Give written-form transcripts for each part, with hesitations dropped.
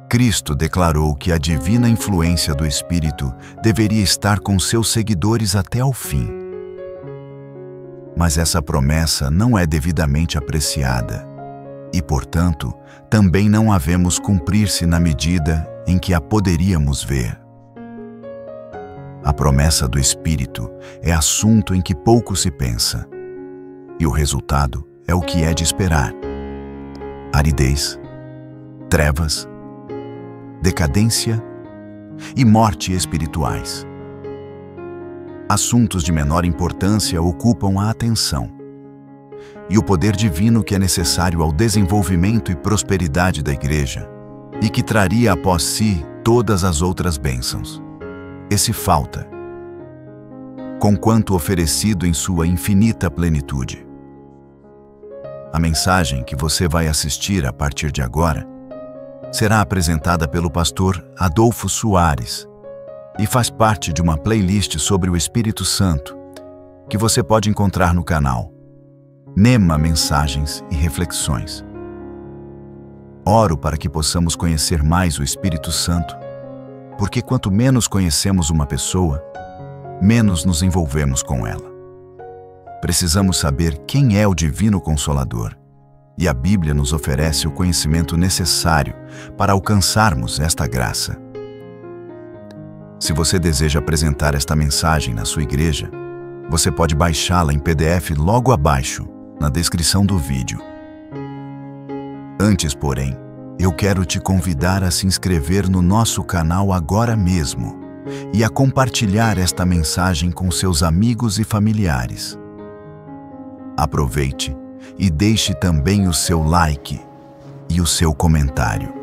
Cristo declarou que a divina influência do Espírito deveria estar com seus seguidores até ao fim. Mas essa promessa não é devidamente apreciada e, portanto, também não a vemos cumprir-se na medida em que a poderíamos ver. A promessa do Espírito é assunto em que pouco se pensa, e o resultado é o que é de esperar: aridez, trevas, decadência e morte espirituais. Assuntos de menor importância ocupam a atenção, e o poder divino que é necessário ao desenvolvimento e prosperidade da Igreja, e que traria após si todas as outras bênçãos, esse falta, conquanto oferecido em sua infinita plenitude. A mensagem que você vai assistir a partir de agora será apresentada pelo pastor Adolfo Soares e faz parte de uma playlist sobre o Espírito Santo que você pode encontrar no canal Nema Mensagens e Reflexões. Oro para que possamos conhecer mais o Espírito Santo, porque quanto menos conhecemos uma pessoa, menos nos envolvemos com ela. Precisamos saber quem é o Divino Consolador, e a Bíblia nos oferece o conhecimento necessário para alcançarmos esta graça. Se você deseja apresentar esta mensagem na sua igreja, você pode baixá-la em PDF logo abaixo, na descrição do vídeo. Antes, porém, eu quero te convidar a se inscrever no nosso canal agora mesmo e a compartilhar esta mensagem com seus amigos e familiares. Aproveite e deixe também o seu like e o seu comentário.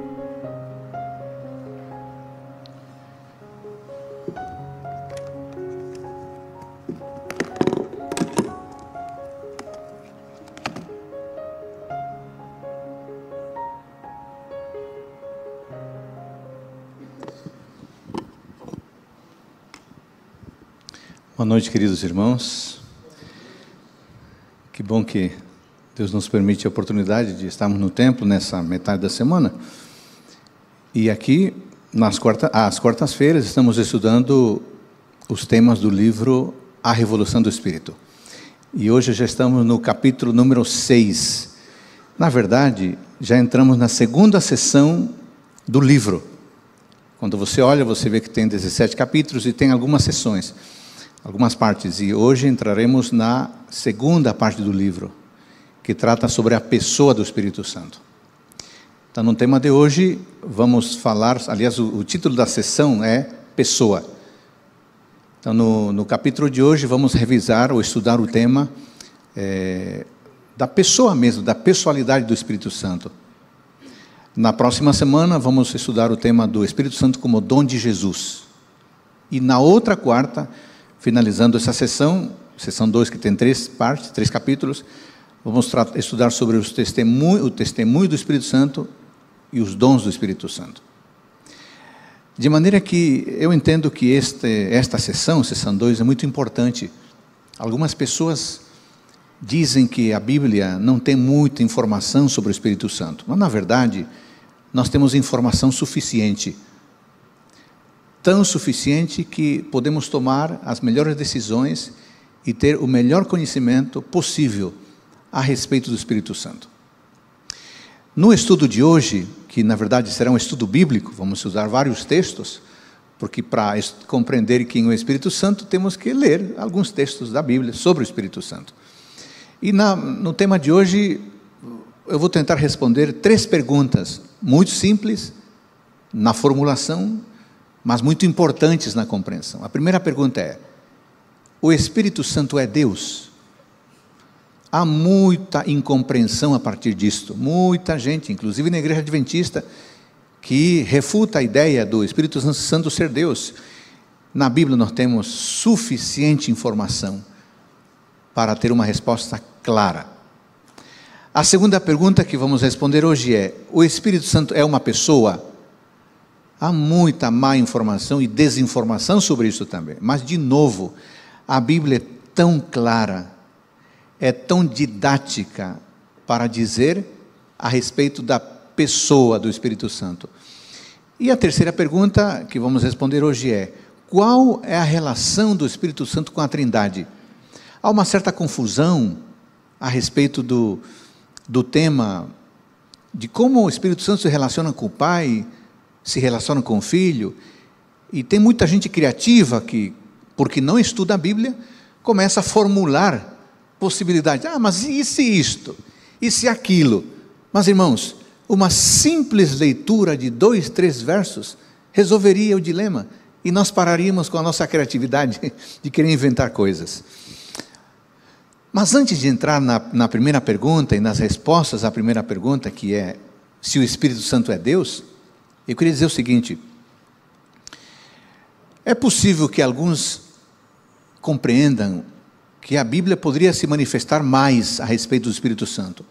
Boa noite, queridos irmãos. Que bom que Deus nos permite a oportunidade de estarmos no templo nessa metade da semana. E aqui, às quartas-feiras, estamos estudando os temas do livro A Revolução do Espírito. E hoje já estamos no capítulo número 6. Na verdade, já entramos na segunda sessão do livro. Quando você olha, você vê que tem 17 capítulos e tem algumas sessões, algumas partes. E hoje entraremos na segunda parte do livro, que trata sobre a pessoa do Espírito Santo. Então, no tema de hoje, vamos falar, aliás, o título da sessão é Pessoa. Então, no capítulo de hoje, vamos revisar ou estudar o tema da pessoa mesmo, da pessoalidade do Espírito Santo. Na próxima semana, vamos estudar o tema do Espírito Santo como dom de Jesus. E na outra quarta, finalizando essa sessão 2, que tem 3 partes, 3 capítulos, vamos estudar sobre o testemunho do Espírito Santo e os dons do Espírito Santo. De maneira que eu entendo que esta sessão 2, é muito importante. Algumas pessoas dizem que a Bíblia não tem muita informação sobre o Espírito Santo, mas na verdade nós temos informação suficiente. Tão suficiente que podemos tomar as melhores decisões e ter o melhor conhecimento possível a respeito do Espírito Santo. No estudo de hoje, que na verdade será um estudo bíblico, vamos usar vários textos, porque para compreender quem é o Espírito Santo, temos que ler alguns textos da Bíblia sobre o Espírito Santo. E no tema de hoje, eu vou tentar responder 3 perguntas, muito simples na formulação, mas muito importantes na compreensão. A primeira pergunta é: o Espírito Santo é Deus? Há muita incompreensão a partir disto. Muita gente, inclusive na Igreja Adventista, que refuta a ideia do Espírito Santo ser Deus. Na Bíblia nós temos suficiente informação para ter uma resposta clara. A segunda pergunta que vamos responder hoje é: o Espírito Santo é uma pessoa? Há muita má informação e desinformação sobre isso também. Mas, de novo, a Bíblia é tão clara, é tão didática para dizer a respeito da pessoa do Espírito Santo, E a terceira pergunta que vamos responder hoje é: qual é a relação do Espírito Santo com a Trindade? Há uma certa confusão a respeito do tema de como o Espírito Santo se relaciona com o Pai, se relaciona com o Filho, e tem muita gente criativa que, porque não estuda a Bíblia, começa a formular possibilidades. Mas e se isto? E se aquilo? Mas, irmãos, uma simples leitura de 2, 3 versos resolveria o dilema, e nós pararíamos com a nossa criatividade de querer inventar coisas. Mas antes de entrar na primeira pergunta e nas respostas à primeira pergunta, que é se o Espírito Santo é Deus, eu queria dizer o seguinte: é possível que alguns compreendam que a Bíblia poderia se manifestar mais a respeito do Espírito Santo.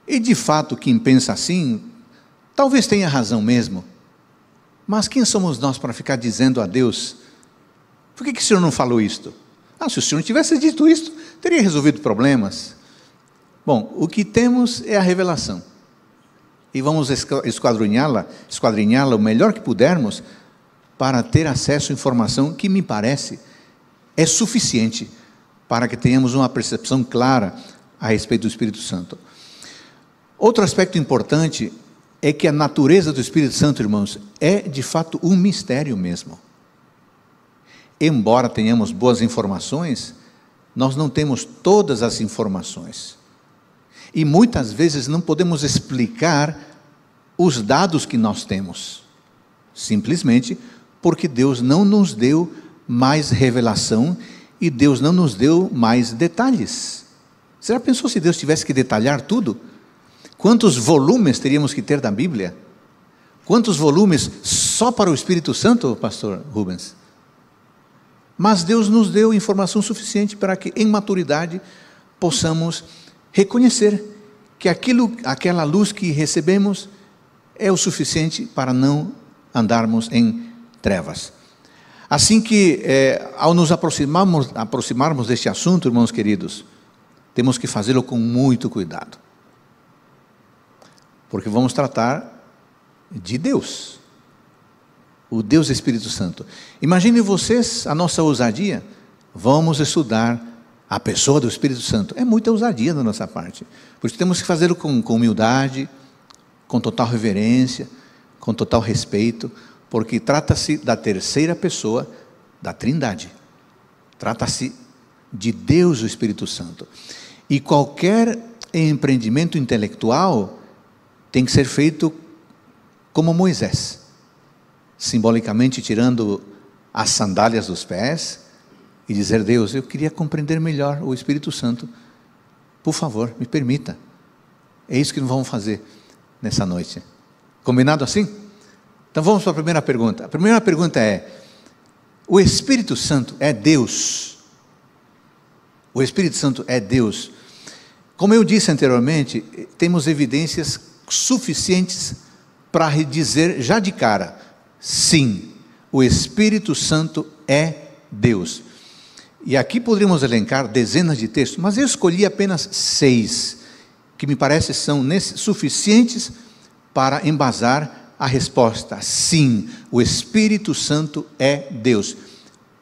E de fato, quem pensa assim, talvez tenha razão mesmo. Mas quem somos nós para ficar dizendo a Deus: por que o Senhor não falou isto? Se o Senhor não tivesse dito isto, teria resolvido problemas. Bom, o que temos é a revelação. E vamos esquadrinhá-la o melhor que pudermos, para ter acesso à informação que, me parece, é suficiente para que tenhamos uma percepção clara a respeito do Espírito Santo. Outro aspecto importante é que a natureza do Espírito Santo, irmãos, é de fato um mistério mesmo. Embora tenhamos boas informações, nós não temos todas as informações. E muitas vezes não podemos explicar os dados que nós temos, simplesmente porque Deus não nos deu mais revelação e Deus não nos deu mais detalhes. Você já pensou se Deus tivesse que detalhar tudo? Quantos volumes teríamos que ter da Bíblia? Quantos volumes só para o Espírito Santo, pastor Rubens? Mas Deus nos deu informação suficiente para que, em maturidade, possamos reconhecer que aquela luz que recebemos é o suficiente para não andarmos em trevas. Assim que, ao nos aproximarmos deste assunto, irmãos queridos, temos que fazê-lo com muito cuidado, porque vamos tratar de Deus, o Deus Espírito Santo. Imaginem vocês a nossa ousadia. Vamos estudar a pessoa do Espírito Santo. É muita ousadia da nossa parte, por isso temos que fazê-lo com humildade, com total reverência, com total respeito, porque trata-se da terceira pessoa da Trindade. Trata-se de Deus, o Espírito Santo. E qualquer empreendimento intelectual tem que ser feito como Moisés, simbolicamente tirando as sandálias dos pés e dizer: Deus, eu queria compreender melhor o Espírito Santo, por favor, me permita. É isso que nós vamos fazer nessa noite. Combinado assim? Então vamos para a primeira pergunta. A primeira pergunta é: o Espírito Santo é Deus? O Espírito Santo é Deus? Como eu disse anteriormente, temos evidências suficientes para dizer já de cara: sim, o Espírito Santo é Deus. E aqui poderíamos elencar dezenas de textos, mas eu escolhi apenas 6, que me parece são suficientes para embasar a resposta: sim, o Espírito Santo é Deus.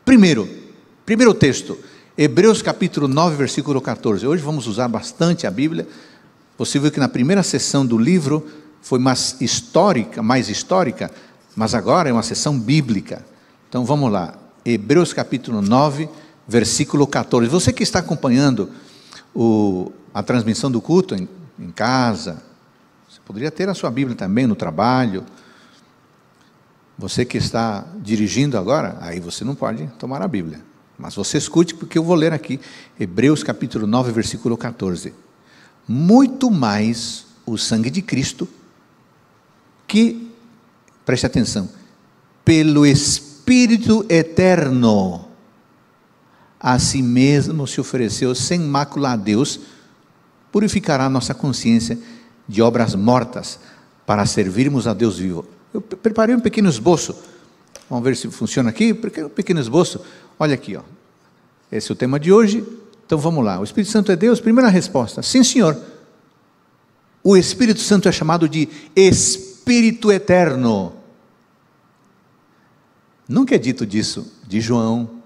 Primeiro texto, Hebreus capítulo 9, versículo 14. Hoje vamos usar bastante a Bíblia. Você viu que na primeira sessão do livro foi mais histórica, mas agora é uma sessão bíblica. Então vamos lá, Hebreus capítulo 9, versículo 14. Você que está acompanhando a transmissão do culto em casa, você poderia ter a sua Bíblia também no trabalho. Você que está dirigindo agora, aí você não pode tomar a Bíblia, mas você escute, porque eu vou ler aqui, Hebreus capítulo 9, versículo 14. Muito mais o sangue de Cristo, que, preste atenção, pelo Espírito eterno, a si mesmo se ofereceu sem mácula a Deus, purificará nossa consciência de obras mortas, para servirmos a Deus vivo. Eu preparei um pequeno esboço, vamos ver se funciona aqui, um pequeno esboço. Olha aqui, ó. Esse é o tema de hoje. Então vamos lá, o Espírito Santo é Deus? Primeira resposta: sim, senhor. O Espírito Santo é chamado de Espírito Espírito eterno. Nunca é dito disso de João,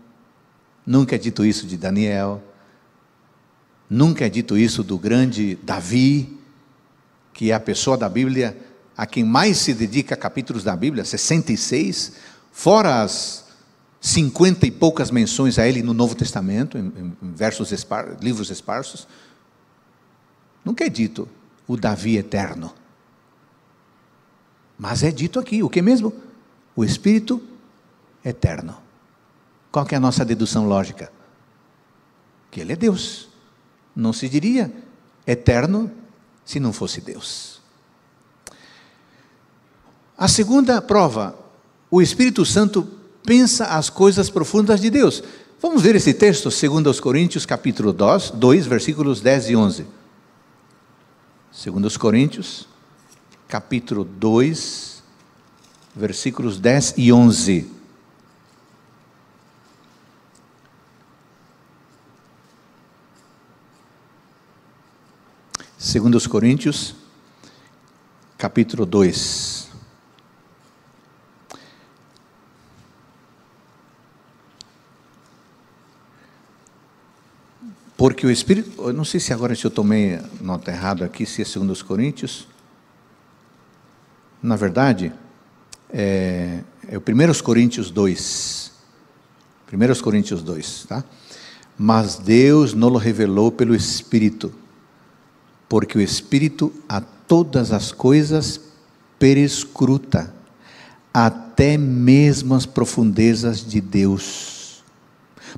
nunca é dito isso de Daniel, nunca é dito isso do grande Davi, que é a pessoa da Bíblia a quem mais se dedica a capítulos da Bíblia, 66, fora as 50 e poucas menções a ele no Novo Testamento, em livros esparsos. Nunca é dito o Davi eterno. Mas é dito aqui, o que mesmo? O Espírito eterno. Qual que é a nossa dedução lógica? Que ele é Deus. Não se diria eterno se não fosse Deus. A segunda prova, o Espírito Santo pensa as coisas profundas de Deus. Vamos ver esse texto, 2 Coríntios, capítulo 2, versículos 10 e 11. 2 Coríntios, capítulo 2, versículos 10 e 11. Segundo Coríntios, capítulo 2. Porque o Espírito, eu não sei se agora eu tomei nota errada aqui, se é 2 Coríntios. Na verdade, é o 1 Coríntios 2. 1 Coríntios 2, tá? Mas Deus nos revelou pelo Espírito, porque o Espírito a todas as coisas perscruta, até mesmo as profundezas de Deus.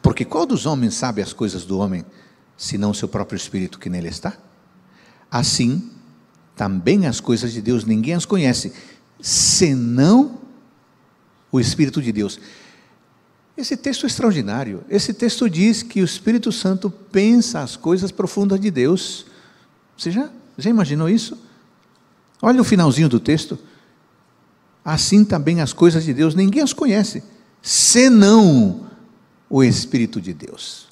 Porque qual dos homens sabe as coisas do homem, senão o seu próprio Espírito que nele está? Assim, também as coisas de Deus ninguém as conhece, senão o Espírito de Deus. Esse texto é extraordinário. Esse texto diz que o Espírito Santo pensa as coisas profundas de Deus. Você já imaginou isso? Olha o finalzinho do texto. Assim também as coisas de Deus ninguém as conhece, senão o Espírito de Deus.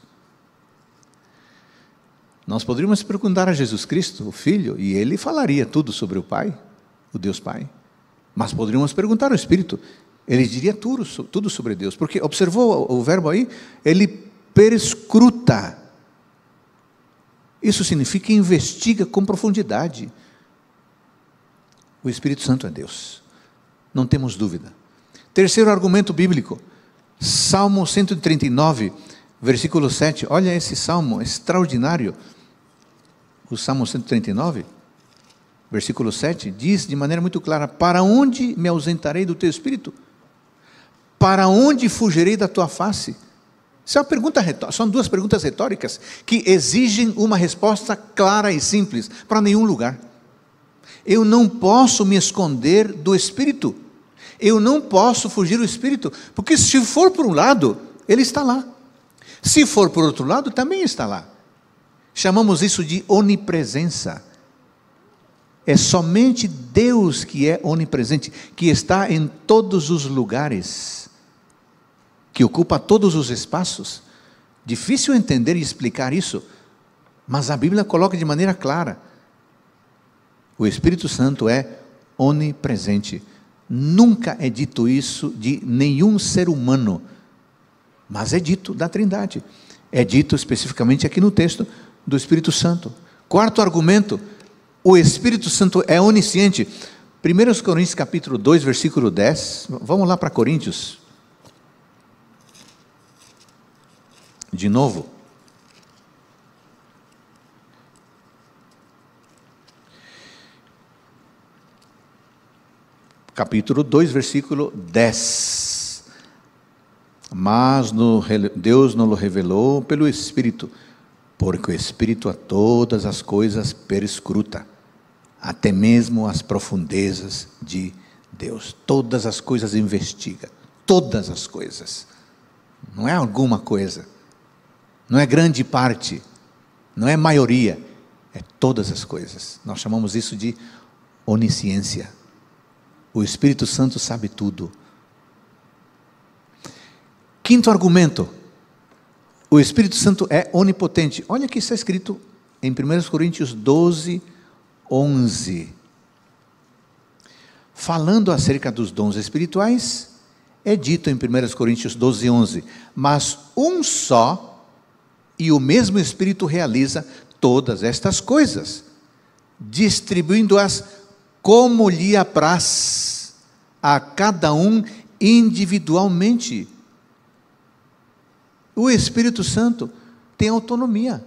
Nós poderíamos perguntar a Jesus Cristo, o Filho, e ele falaria tudo sobre o Pai, o Deus Pai. Mas poderíamos perguntar ao Espírito, ele diria tudo sobre Deus, porque observou o verbo aí? Ele perscruta. Isso significa investiga com profundidade. O Espírito Santo é Deus, não temos dúvida. Terceiro argumento bíblico, Salmo 139, versículo 7, olha esse salmo extraordinário. O Salmo 139, versículo 7, diz de maneira muito clara: para onde me ausentarei do teu Espírito? Para onde fugirei da tua face? Isso é uma pergunta retórica, são duas perguntas retóricas que exigem uma resposta clara e simples, para nenhum lugar. Eu não posso me esconder do Espírito, eu não posso fugir do Espírito, porque se for por um lado, ele está lá, se for por outro lado, também está lá. Chamamos isso de onipresença. É somente Deus que é onipresente, que está em todos os lugares, que ocupa todos os espaços. Difícil entender e explicar isso, mas a Bíblia coloca de maneira clara. O Espírito Santo é onipresente. Nunca é dito isso de nenhum ser humano, mas é dito da Trindade. É dito especificamente aqui no texto do Espírito Santo. Quarto argumento, o Espírito Santo é onisciente. 1 Coríntios capítulo 2, versículo 10. Vamos lá para Coríntios. De novo. Capítulo 2, versículo 10. Mas Deus nos revelou pelo Espírito, porque o Espírito a todas as coisas perscruta, até mesmo as profundezas de Deus. Todas as coisas investiga, todas as coisas. Não é alguma coisa, não é grande parte, não é maioria, é todas as coisas. Nós chamamos isso de onisciência. O Espírito Santo sabe tudo. Quinto argumento, o Espírito Santo é onipotente. Olha o que está escrito em 1 Coríntios 12, 11. falando acerca dos dons espirituais, é dito em 1 Coríntios 12, 11, mas um só e o mesmo Espírito realiza todas estas coisas, distribuindo-as como lhe apraz, a cada um individualmente. O Espírito Santo tem autonomia.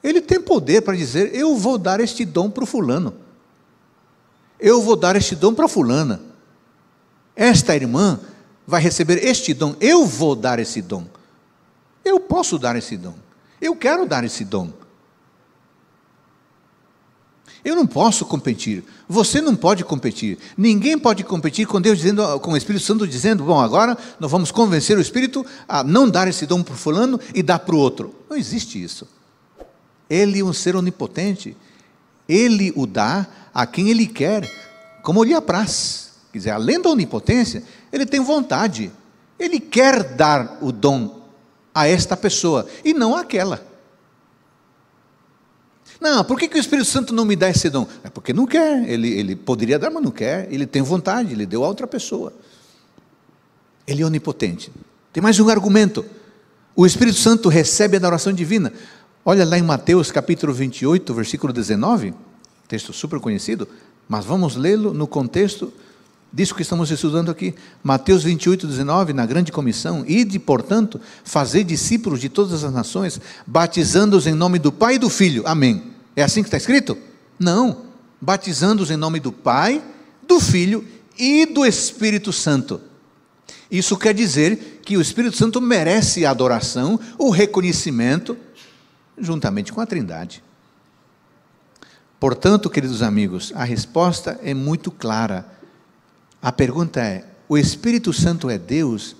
Ele tem poder para dizer: eu vou dar este dom para o fulano. Eu vou dar este dom para a fulana. Esta irmã vai receber este dom. Eu vou dar esse dom. Eu posso dar esse dom. Eu quero dar esse dom. Eu não posso competir. Você não pode competir. Ninguém pode competir com Deus dizendo, com o Espírito Santo dizendo: bom, agora nós vamos convencer o Espírito a não dar esse dom para o fulano e dar para o outro. Não existe isso. Ele é um ser onipotente. Ele o dá a quem Ele quer, como lhe apraz. Quer dizer, além da onipotência, Ele tem vontade. Ele quer dar o dom a esta pessoa e não àquela. Não, por que o Espírito Santo não me dá esse dom? É porque não quer. Ele poderia dar, mas não quer. Ele tem vontade, Ele deu a outra pessoa. Ele é onipotente. Tem mais um argumento. O Espírito Santo recebe a adoração divina. Olha lá em Mateus capítulo 28, versículo 19, texto super conhecido, mas vamos lê-lo no contexto disso que estamos estudando aqui. Mateus 28, 19, na grande comissão: ide, portanto, fazei discípulos de todas as nações, batizando-os em nome do Pai e do Filho. Amém. É assim que está escrito? Não. Batizando-os em nome do Pai, do Filho e do Espírito Santo. Isso quer dizer que o Espírito Santo merece a adoração, o reconhecimento, juntamente com a Trindade. Portanto, queridos amigos, a resposta é muito clara. A pergunta é: o Espírito Santo é Deus?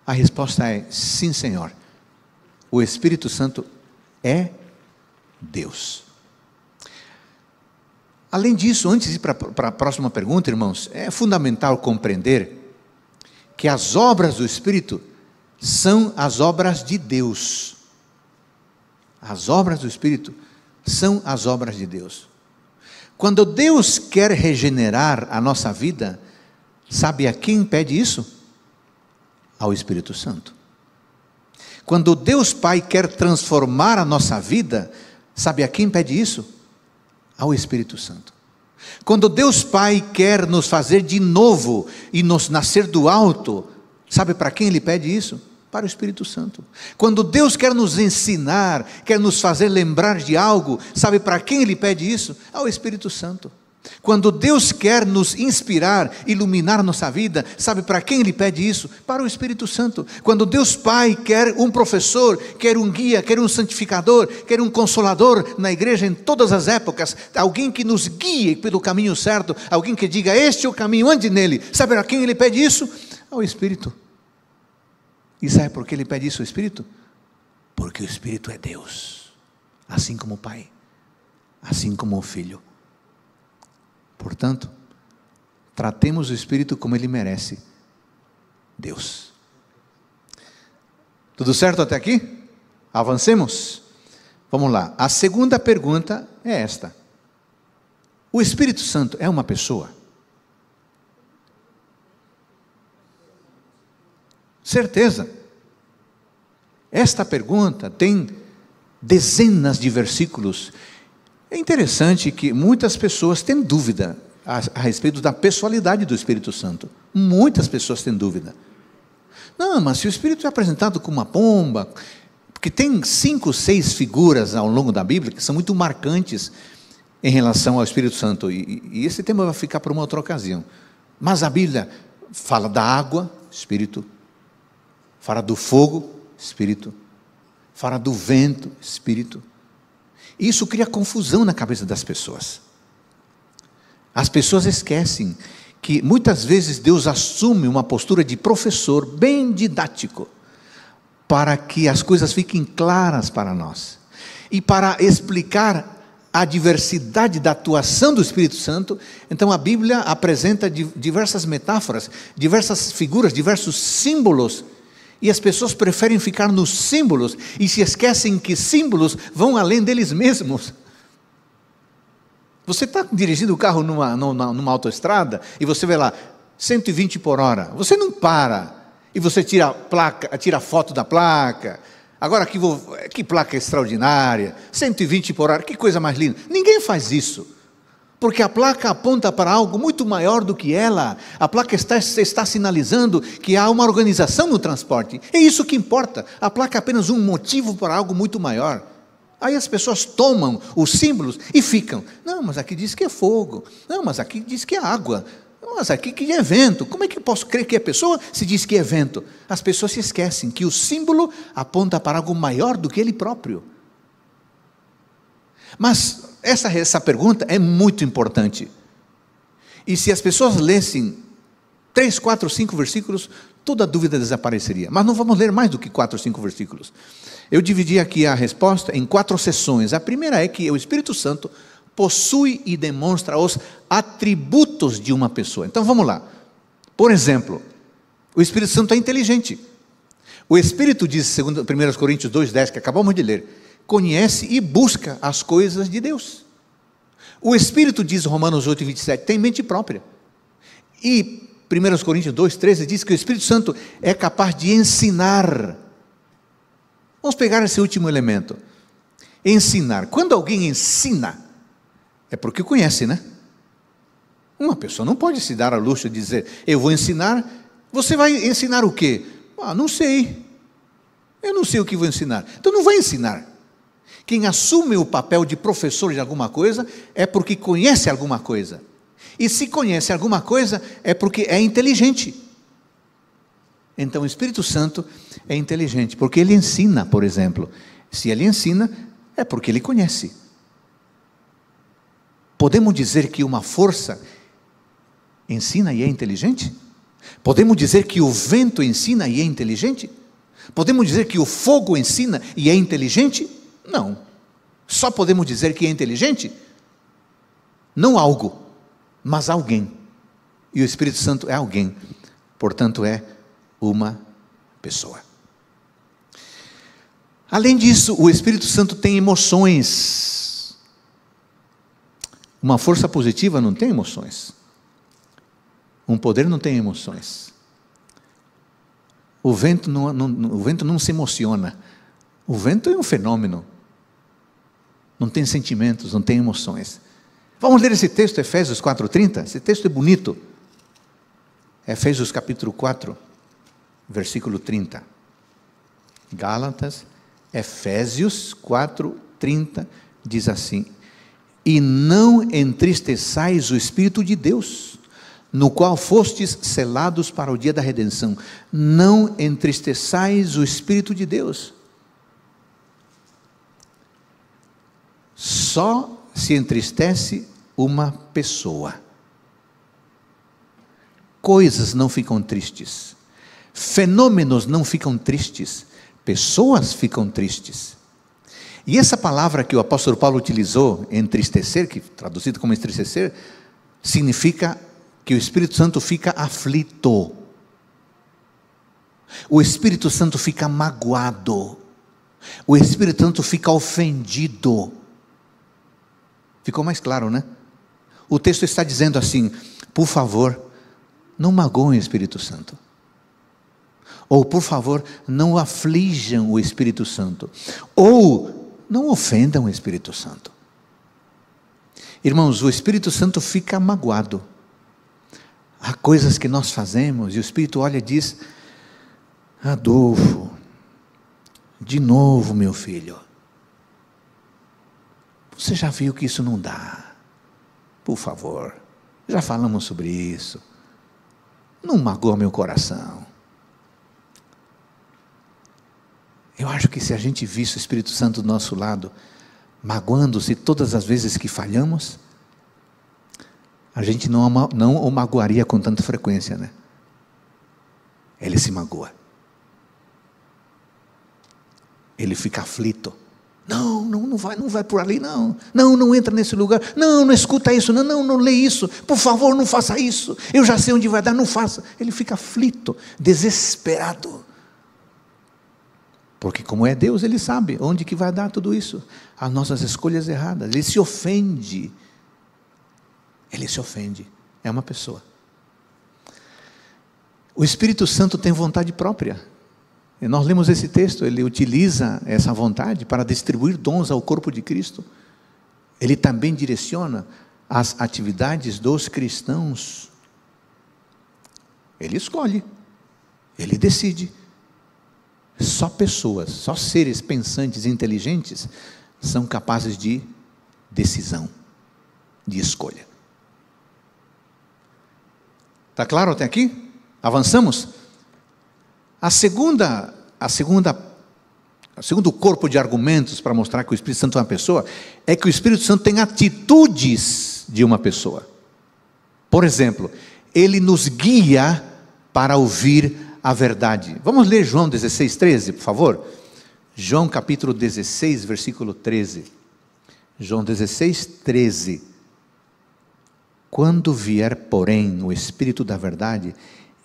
A resposta é: sim, Senhor. O Espírito Santo é Deus. Além disso, antes de ir para a próxima pergunta, irmãos, é fundamental compreender que as obras do Espírito são as obras de Deus. As obras do Espírito são as obras de Deus. Quando Deus quer regenerar a nossa vida, sabe a quem pede isso? Ao Espírito Santo. Quando Deus Pai quer transformar a nossa vida, sabe a quem pede isso? Ao Espírito Santo. Quando Deus Pai quer nos fazer de novo e nos nascer do alto, sabe para quem Ele pede isso? Para o Espírito Santo. Quando Deus quer nos ensinar, quer nos fazer lembrar de algo, sabe para quem Ele pede isso? Ao Espírito Santo. Quando Deus quer nos inspirar, iluminar nossa vida, sabe para quem Ele pede isso? Para o Espírito Santo. Quando Deus Pai quer um professor, quer um guia, quer um santificador, quer um consolador na igreja em todas as épocas, alguém que nos guie pelo caminho certo, alguém que diga: este é o caminho, ande nele, sabe para quem Ele pede isso? Ao Espírito. E sabe por que Ele pede isso ao Espírito? Porque o Espírito é Deus, assim como o Pai, assim como o Filho. Portanto, tratemos o Espírito como Ele merece, Deus. Tudo certo até aqui? Avancemos? Vamos lá. A segunda pergunta é esta: o Espírito Santo é uma pessoa? Certeza. Esta pergunta tem dezenas de versículos. É interessante que muitas pessoas têm dúvida a respeito da pessoalidade do Espírito Santo. Muitas pessoas têm dúvida. Não, mas se o Espírito é apresentado como uma pomba, porque tem 5, 6 figuras ao longo da Bíblia que são muito marcantes em relação ao Espírito Santo, e esse tema vai ficar para uma outra ocasião. Mas a Bíblia fala da água, Espírito, fala do fogo, Espírito, fala do vento, Espírito. Isso cria confusão na cabeça das pessoas. As pessoas esquecem que muitas vezes Deus assume uma postura de professor bem didático, para que as coisas fiquem claras para nós, e para explicar a diversidade da atuação do Espírito Santo. Então a Bíblia apresenta diversas metáforas, diversas figuras, diversos símbolos, e as pessoas preferem ficar nos símbolos e se esquecem que símbolos vão além deles mesmos. Você está dirigindo o carro numa autoestrada e você vê lá 120 por hora. Você não para e você tira a foto da placa. Agora que placa extraordinária, 120 por hora, que coisa mais linda. Ninguém faz isso, porque a placa aponta para algo muito maior do que ela. A placa está sinalizando que há uma organização no transporte. É isso que importa. A placa é apenas um motivo para algo muito maior. Aí as pessoas tomam os símbolos e ficam, não, mas aqui diz que é fogo, não, mas aqui diz que é água, mas aqui que é vento. Como é que eu posso crer que é pessoa se diz que é vento? As pessoas se esquecem que o símbolo aponta para algo maior do que ele próprio. Mas essa pergunta é muito importante. E se as pessoas lessem 3, 4, 5 versículos, toda dúvida desapareceria. Mas não vamos ler mais do que 4 ou 5 versículos. Eu dividi aqui a resposta em 4 sessões. A primeira é que o Espírito Santo possui e demonstra os atributos de uma pessoa. Então vamos lá. Por exemplo, o Espírito Santo é inteligente. O Espírito diz, segundo 1 Coríntios 2,10, que acabamos de ler, conhece e busca as coisas de Deus. O Espírito diz, Romanos 8,27, tem mente própria. E 1 Coríntios 2,13 diz que o Espírito Santo é capaz de ensinar. Vamos pegar esse último elemento. Ensinar. Quando alguém ensina, é porque conhece, né? Uma pessoa não pode se dar ao luxo de dizer, eu vou ensinar. Você vai ensinar o quê? Não sei. Eu não sei o que vou ensinar. Então não vai ensinar. Quem assume o papel de professor de alguma coisa é porque conhece alguma coisa. E se conhece alguma coisa é porque é inteligente. Então o Espírito Santo é inteligente, porque ele ensina, por exemplo. Se ele ensina, é porque ele conhece. Podemos dizer que uma força ensina e é inteligente? Podemos dizer que o vento ensina e é inteligente? Podemos dizer que o fogo ensina e é inteligente? Não. Só podemos dizer que é inteligente? Não algo, mas alguém. E o Espírito Santo é alguém. Portanto, é uma pessoa. Além disso, o Espírito Santo tem emoções. Uma força positiva não tem emoções. Um poder não tem emoções. O vento não se emociona. O vento é um fenômeno. Não tem sentimentos, não tem emoções. Vamos ler esse texto, Efésios 4:30. Esse texto é bonito. Efésios capítulo 4. Versículo 30. Gálatas, Efésios 4:30 diz assim: e não entristeçais o Espírito de Deus, no qual fostes selados para o dia da redenção. Não entristeçais o Espírito de Deus. Só se entristece uma pessoa. Coisas não ficam tristes. Fenômenos não ficam tristes, pessoas ficam tristes. E essa palavra que o apóstolo Paulo utilizou, entristecer, que traduzido como entristecer, significa que o Espírito Santo fica aflito. O Espírito Santo fica magoado. O Espírito Santo fica ofendido. Ficou mais claro, né? O texto está dizendo assim: por favor, não magoem o Espírito Santo. Ou, por favor, não aflijam o Espírito Santo. Ou, não ofendam o Espírito Santo. Irmãos, o Espírito Santo fica magoado. Há coisas que nós fazemos e o Espírito olha e diz: Adolfo, de novo, meu filho. Você já viu que isso não dá? Por favor, já falamos sobre isso. Não magoa meu coração. Eu acho que se a gente visse o Espírito Santo do nosso lado, magoando-se todas as vezes que falhamos, a gente não o magoaria com tanta frequência, né? Ele se magoa. Ele fica aflito. Não vai por ali, não entra nesse lugar, não escuta isso, não lê isso, por favor, não faça isso, eu já sei onde vai dar, não faça. Ele fica aflito, desesperado. Porque como é Deus, Ele sabe onde que vai dar tudo isso. As nossas escolhas erradas. Ele se ofende ele se ofende. É uma pessoa. O Espírito Santo tem vontade própria. E nós lemos esse texto, ele utiliza essa vontade para distribuir dons ao corpo de Cristo. Ele também direciona as atividades dos cristãos. Ele escolhe, ele decide. Só pessoas, só seres pensantes e inteligentes são capazes de decisão, de escolha. Está claro até aqui? Avançamos? O segundo corpo de argumentos para mostrar que o Espírito Santo é uma pessoa, é que o Espírito Santo tem atitudes de uma pessoa. Por exemplo, ele nos guia para ouvir a verdade. Vamos ler João 16, 13, por favor? João capítulo 16, versículo 13. João 16, 13. Quando vier, porém, o Espírito da verdade,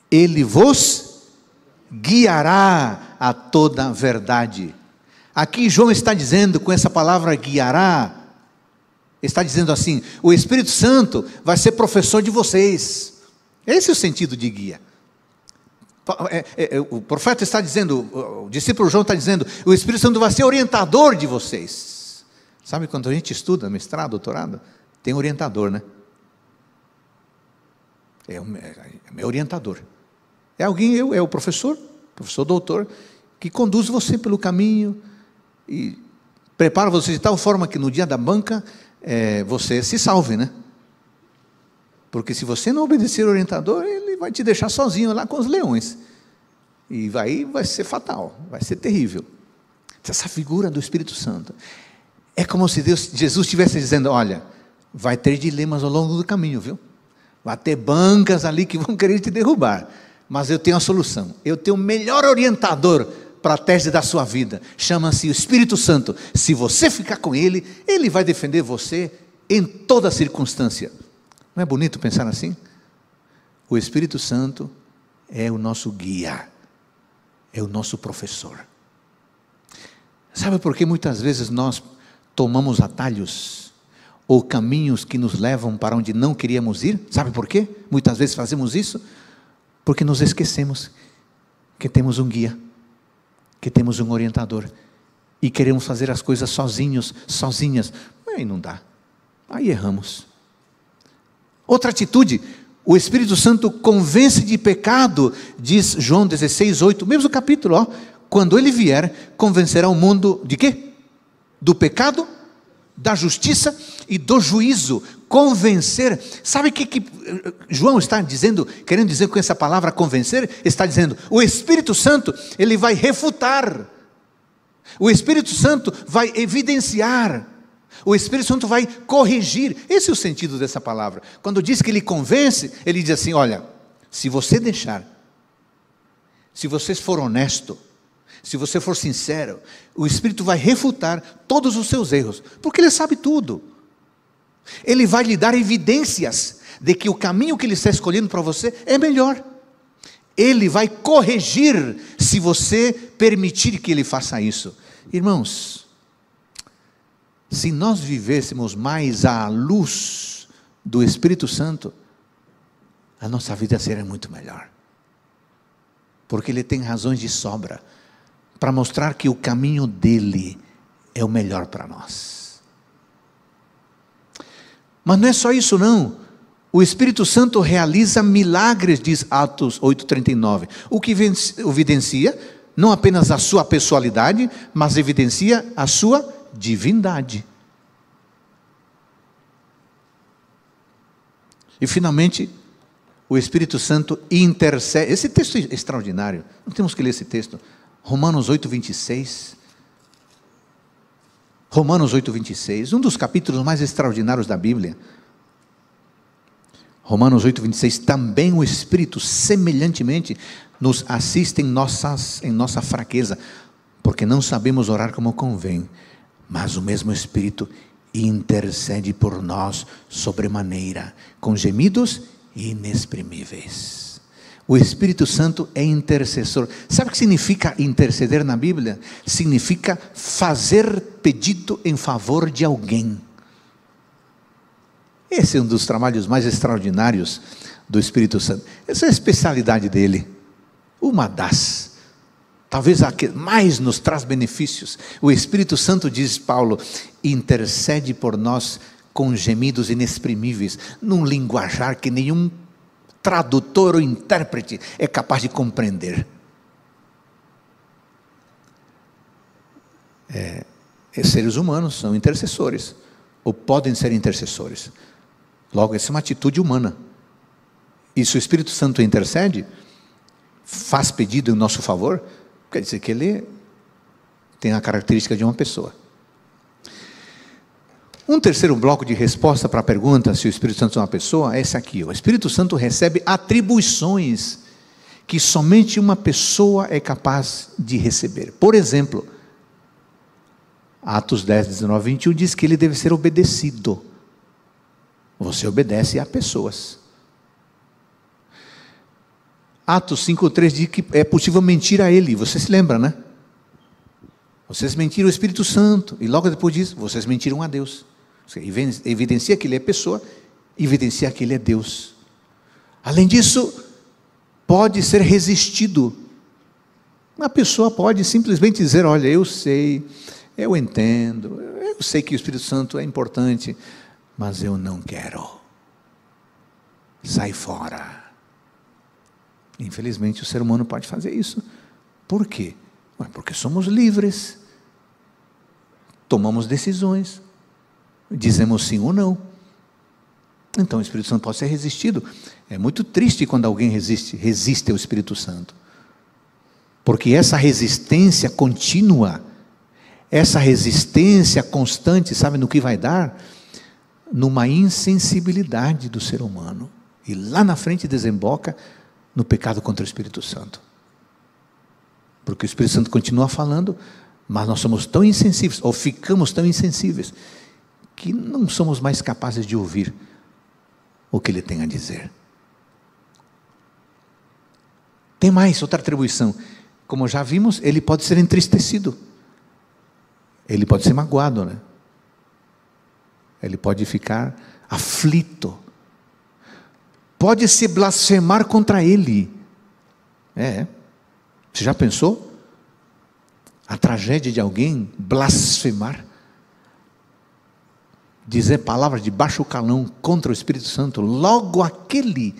ele vos guiará a toda a verdade. Aqui João está dizendo, com essa palavra guiará, está dizendo assim, o Espírito Santo vai ser professor de vocês. Esse é o sentido de guia. O profeta está dizendo, o discípulo João está dizendo, o Espírito Santo vai ser orientador de vocês. Sabe quando a gente estuda, mestrado, doutorado, tem orientador, né? É meu orientador. É alguém, é o professor doutor, que conduz você pelo caminho e prepara você de tal forma que no dia da banca você se salve, né? Porque se você não obedecer ao orientador, ele vai te deixar sozinho lá com os leões. E vai ser fatal, vai ser terrível. Essa figura do Espírito Santo. É como se Jesus estivesse dizendo, olha, vai ter dilemas ao longo do caminho, viu? Vai ter bancas ali que vão querer te derrubar. Mas eu tenho a solução. Eu tenho o melhor orientador para a tese da sua vida. Chama-se o Espírito Santo. Se você ficar com ele, ele vai defender você em toda circunstância. Não é bonito pensar assim? O Espírito Santo é o nosso guia. É o nosso professor. Sabe por que muitas vezes nós tomamos atalhos ou caminhos que nos levam para onde não queríamos ir? Sabe por quê? Muitas vezes fazemos isso porque nos esquecemos que temos um guia, que temos um orientador e queremos fazer as coisas sozinhas. Aí não dá, aí erramos. Outra atitude, o Espírito Santo convence de pecado, diz João 16, 8, mesmo capítulo, ó, quando ele vier, convencerá o mundo de quê? Do pecado, da justiça e do juízo. Convencer, sabe o que João está dizendo, querendo dizer com essa palavra convencer? Está dizendo, o Espírito Santo, ele vai refutar, o Espírito Santo vai evidenciar, o Espírito Santo vai corrigir. Esse é o sentido dessa palavra. Quando diz que ele convence, ele diz assim, olha, se você deixar, se você for honesto, se você for sincero, o Espírito vai refutar todos os seus erros, porque ele sabe tudo. Ele vai lhe dar evidências de que o caminho que ele está escolhendo para você é melhor. Ele vai corrigir se você permitir que ele faça isso. Irmãos, se nós vivêssemos mais à luz do Espírito Santo, a nossa vida seria muito melhor. Porque ele tem razões de sobra para mostrar que o caminho dele é o melhor para nós. Mas não é só isso não. O Espírito Santo realiza milagres, diz Atos 8,39. O que evidencia não apenas a sua pessoalidade, mas evidencia a sua divindade. E finalmente, o Espírito Santo intercede. Esse texto é extraordinário. Não temos que ler esse texto. Romanos 8,26. Romanos 8,26, um dos capítulos mais extraordinários da Bíblia. Romanos 8,26, também o Espírito semelhantemente nos assiste em nossa fraqueza, porque não sabemos orar como convém, mas o mesmo Espírito intercede por nós sobremaneira, com gemidos inexprimíveis. O Espírito Santo é intercessor. Sabe o que significa interceder na Bíblia? Significa fazer pedido em favor de alguém. Esse é um dos trabalhos mais extraordinários do Espírito Santo. Essa é a especialidade dele. Uma das. Talvez a que mais nos traz benefícios. O Espírito Santo, diz Paulo, intercede por nós com gemidos inexprimíveis, num linguajar que nenhum tradutor ou intérprete é capaz de compreender. Seres humanos são intercessores, ou podem ser intercessores. Logo, essa é uma atitude humana. E se o Espírito Santo intercede, faz pedido em nosso favor, quer dizer que ele tem a característica de uma pessoa. Um terceiro bloco de resposta para a pergunta se o Espírito Santo é uma pessoa é esse aqui. O Espírito Santo recebe atribuições que somente uma pessoa é capaz de receber. Por exemplo, Atos 10, 19, 21 diz que ele deve ser obedecido. Você obedece a pessoas. Atos 5,3 diz que é possível mentir a ele. Você se lembra, né? Vocês mentiram ao Espírito Santo. E logo depois diz, vocês mentiram a Deus. Você evidencia que ele é pessoa, evidencia que ele é Deus. Além disso, pode ser resistido. Uma pessoa pode simplesmente dizer, olha, eu sei, eu entendo, eu sei que o Espírito Santo é importante, mas eu não quero. Sai fora. Infelizmente o ser humano pode fazer isso. Por quê? Porque somos livres, tomamos decisões, dizemos sim ou não. Então o Espírito Santo pode ser resistido. É muito triste quando alguém resiste ao Espírito Santo, porque essa resistência contínua, essa resistência constante, sabe no que vai dar? Numa insensibilidade do ser humano, e lá na frente desemboca no pecado contra o Espírito Santo. Porque o Espírito Santo continua falando, mas nós somos tão insensíveis, ou ficamos tão insensíveis, que não somos mais capazes de ouvir o que ele tem a dizer. Tem mais, outra atribuição. Como já vimos, ele pode ser entristecido. Ele pode ser magoado, né? Ele pode ficar aflito. Pode se blasfemar contra ele. Você já pensou? A tragédia de alguém blasfemar, dizer palavras de baixo calão contra o Espírito Santo, logo aquele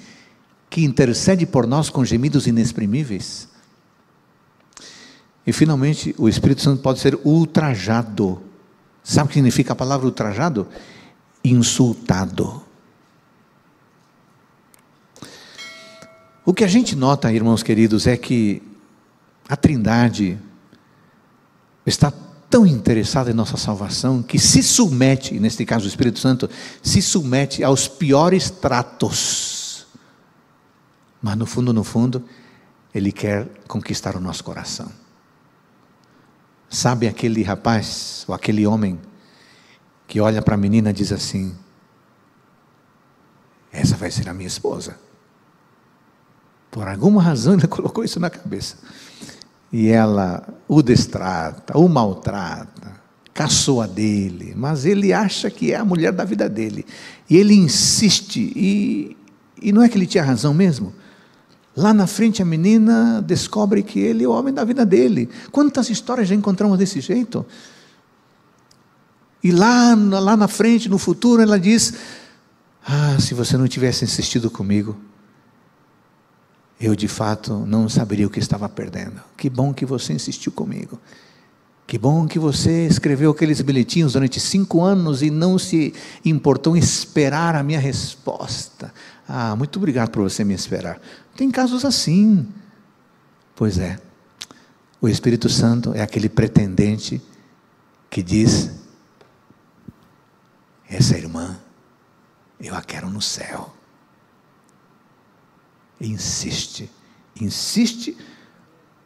que intercede por nós com gemidos inexprimíveis. E finalmente, o Espírito Santo pode ser ultrajado. Sabe o que significa a palavra ultrajado? Insultado. O que a gente nota, irmãos queridos, é que a Trindade está tão interessada em nossa salvação, que se submete, neste caso o Espírito Santo, se submete aos piores tratos. Mas no fundo, ele quer conquistar o nosso coração. Sabe aquele rapaz, ou aquele homem, que olha para a menina e diz assim, essa vai ser a minha esposa. Por alguma razão ele colocou isso na cabeça. E ela o destrata, o maltrata, caçoa dele, mas ele acha que é a mulher da vida dele. E ele insiste, e não é que ele tinha razão mesmo. Lá na frente a menina descobre que ele é o homem da vida dele. Quantas histórias já encontramos desse jeito? E lá na frente, no futuro, ela diz, se você não tivesse insistido comigo, eu de fato não saberia o que estava perdendo. Que bom que você insistiu comigo. Que bom que você escreveu aqueles bilhetinhos durante 5 anos e não se importou em esperar a minha resposta. Muito obrigado por você me esperar. Tem casos assim. Pois é. O Espírito Santo é aquele pretendente que diz, essa irmã, eu a quero no céu. Insiste,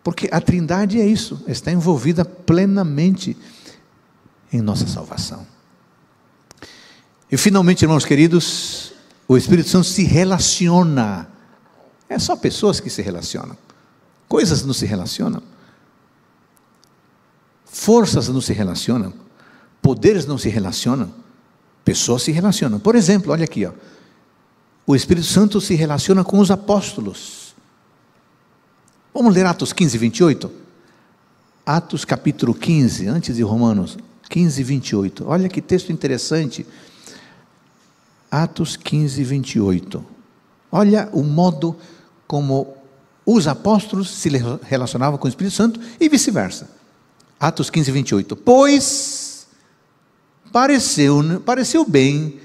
porque a Trindade é isso, está envolvida plenamente em nossa salvação. E finalmente, irmãos queridos, o Espírito Santo se relaciona. É só pessoas que se relacionam, coisas não se relacionam, forças não se relacionam, poderes não se relacionam, Pessoas se relacionam. Por exemplo, olha aqui, ó. O Espírito Santo se relaciona com os apóstolos. Vamos ler Atos 15, 28? Atos capítulo 15, antes de Romanos, 15, 28. Olha que texto interessante. Atos 15, 28. Olha o modo como os apóstolos se relacionavam com o Espírito Santo e vice-versa. Atos 15, 28. Pois pareceu bem